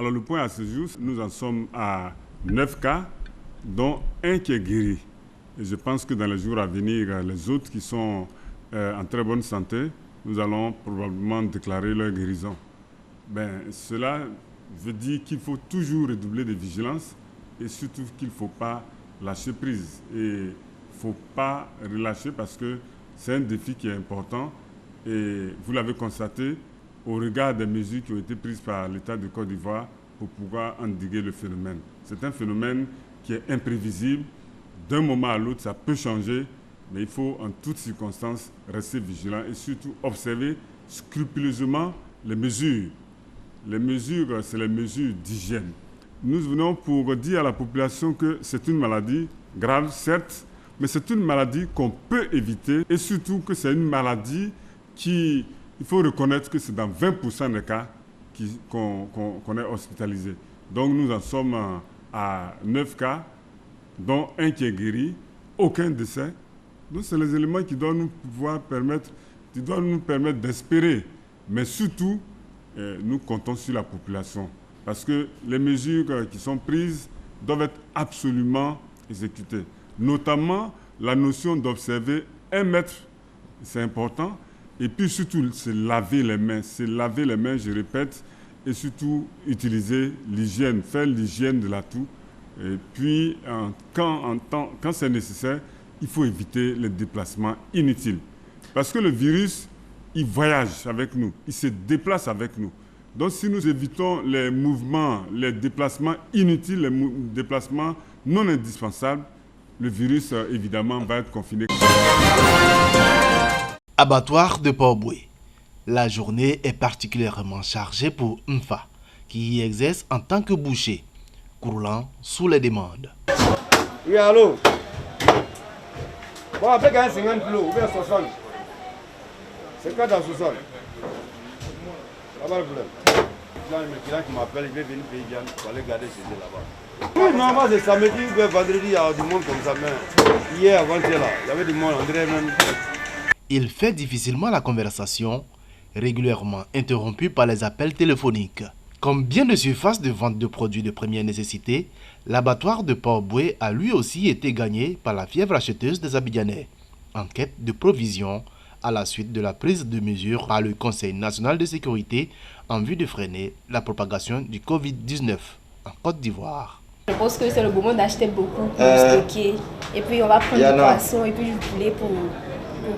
Alors le point à ce jour, nous en sommes à 9 cas, dont un qui est guéri. Et je pense que dans les jours à venir, les autres qui sont en très bonne santé, nous allons probablement déclarer leur guérison. Cela veut dire qu'il faut toujours redoubler de vigilance et surtout qu'il ne faut pas lâcher prise. Et il ne faut pas relâcher parce que c'est un défi qui est important. Et vous l'avez constaté au regard des mesures qui ont été prises par l'État de Côte d'Ivoire pour pouvoir endiguer le phénomène. C'est un phénomène qui est imprévisible. D'un moment à l'autre, ça peut changer, mais il faut en toutes circonstances rester vigilant et surtout observer scrupuleusement les mesures. Les mesures, c'est les mesures d'hygiène. Nous venons pour dire à la population que c'est une maladie grave, certes, mais c'est une maladie qu'on peut éviter et surtout que c'est une maladie qui, il faut reconnaître que c'est dans 20% des cas qu'on est hospitalisé. Donc nous en sommes à 9 cas, dont un qui est guéri, aucun décès. Donc c'est les éléments qui doivent nous permettre d'espérer. Mais surtout, nous comptons sur la population. Parce que les mesures qui sont prises doivent être absolument exécutées. Notamment la notion d'observer 1 mètre, c'est important. Et puis surtout, c'est laver les mains. C'est laver les mains, je répète, et surtout utiliser l'hygiène, faire l'hygiène de la toux. Et puis, quand c'est nécessaire, il faut éviter les déplacements inutiles. Parce que le virus, il voyage avec nous, il se déplace avec nous. Donc si nous évitons les mouvements, les déplacements inutiles, les déplacements non indispensables, le virus, évidemment, va être confiné. Abattoir de Port-Boué. La journée est particulièrement chargée pour Nfa, qui y exerce en tant que boucher, croulant sous les demandes. Oui, allô? Bon, après, il y a 50 kilos, ou bien 60. C'est quoi dans le sous-sol? Là-bas, le problème. Il y a un client qui m'appelle, il veut venir payer bien, pour aller garder chez eux là-bas. Oui, normalement, c'est samedi ou bien vendredi, il y a du monde comme ça, mais hier, avant-hier, là, il y avait du monde, on dirait même. Il fait difficilement la conversation, régulièrement interrompu par les appels téléphoniques. Comme bien de surfaces de vente de produits de première nécessité, l'abattoir de Port-Boué a lui aussi été gagné par la fièvre acheteuse des Abidjanais, en quête de provisions à la suite de la prise de mesures par le Conseil national de sécurité en vue de freiner la propagation du Covid-19 en Côte d'Ivoire. Je pense que c'est le moment d'acheter beaucoup pour stocker. Et puis on va prendre du poisson et puis du poulet pour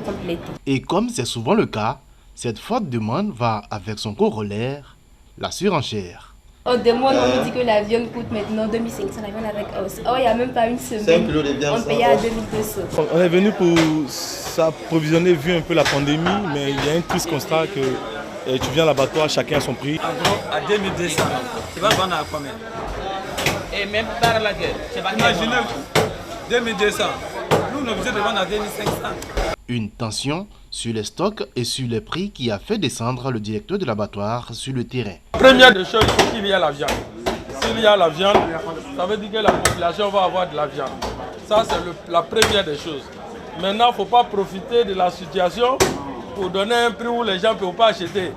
compléter. Et comme c'est souvent le cas, cette forte demande va avec son corollaire, la surenchère. On demande, on nous dit que la viande coûte maintenant 2500 la viande avec os. Or, il n'y a même pas une semaine, on payait à 2200. On est venu pour s'approvisionner vu un peu la pandémie, mais il y a un triste constat que tu viens à l'abattoir, chacun a son prix. En gros, à 2200, tu vas vendre à combien? Et même par la guerre, imaginez 2200, nous on est obligé de vendre à 2500. Une tension sur les stocks et sur les prix qui a fait descendre le directeur de l'abattoir sur le terrain. Première des choses, il faut qu'il y ait la viande. S'il y a la viande, ça veut dire que la population va avoir de la viande. Ça, c'est la première des choses. Maintenant, il ne faut pas profiter de la situation pour donner un prix où les gens ne peuvent pas acheter.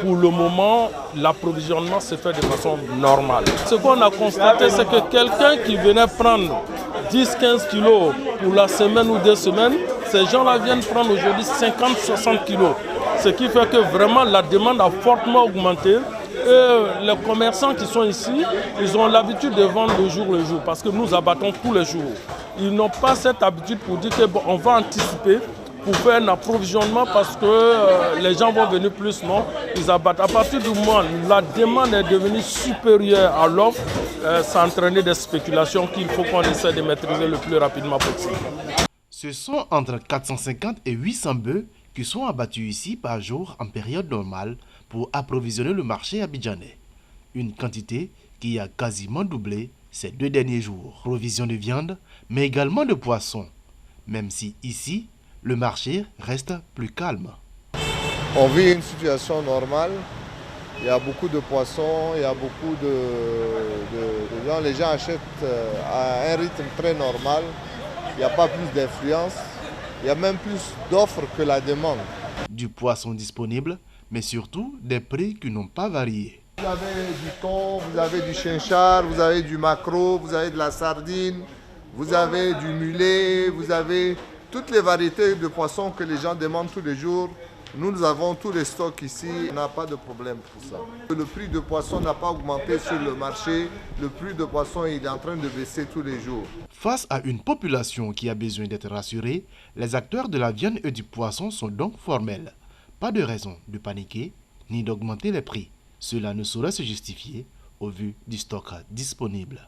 Pour le moment, l'approvisionnement se fait de façon normale. Ce qu'on a constaté, c'est que quelqu'un qui venait prendre 10-15 kilos pour la semaine ou 2 semaines, ces gens-là viennent prendre aujourd'hui 50-60 kilos. Ce qui fait que vraiment la demande a fortement augmenté. Et les commerçants qui sont ici, ils ont l'habitude de vendre le jour parce que nous abattons tous les jours. Ils n'ont pas cette habitude pour dire qu'on va anticiper pour faire un approvisionnement parce que les gens vont venir plus, non, ils abattent. À partir du moment où la demande est devenue supérieure à l'offre, ça a entraîné des spéculations qu'il faut qu'on essaie de maîtriser le plus rapidement possible. Ce sont entre 450 et 800 bœufs qui sont abattus ici par jour en période normale pour approvisionner le marché abidjanais. Une quantité qui a quasiment doublé ces 2 derniers jours. Provision de viande, mais également de poissons, même si ici, le marché reste plus calme. On vit une situation normale. Il y a beaucoup de poissons, il y a beaucoup de gens. Les gens achètent à un rythme très normal. Il n'y a pas plus d'influence. Il y a même plus d'offres que la demande. Du poisson disponible, mais surtout des prix qui n'ont pas varié. Vous avez du thon, vous avez du chinchard, vous avez du maquereau, vous avez de la sardine, vous avez du mulet, vous avez toutes les variétés de poissons que les gens demandent tous les jours. Nous avons tous les stocks ici, on n'a pas de problème pour ça. Le prix de poisson n'a pas augmenté sur le marché, le prix de poisson il est en train de baisser tous les jours. Face à une population qui a besoin d'être rassurée, les acteurs de la viande et du poisson sont donc formels. Pas de raison de paniquer ni d'augmenter les prix. Cela ne saurait se justifier au vu du stock disponible.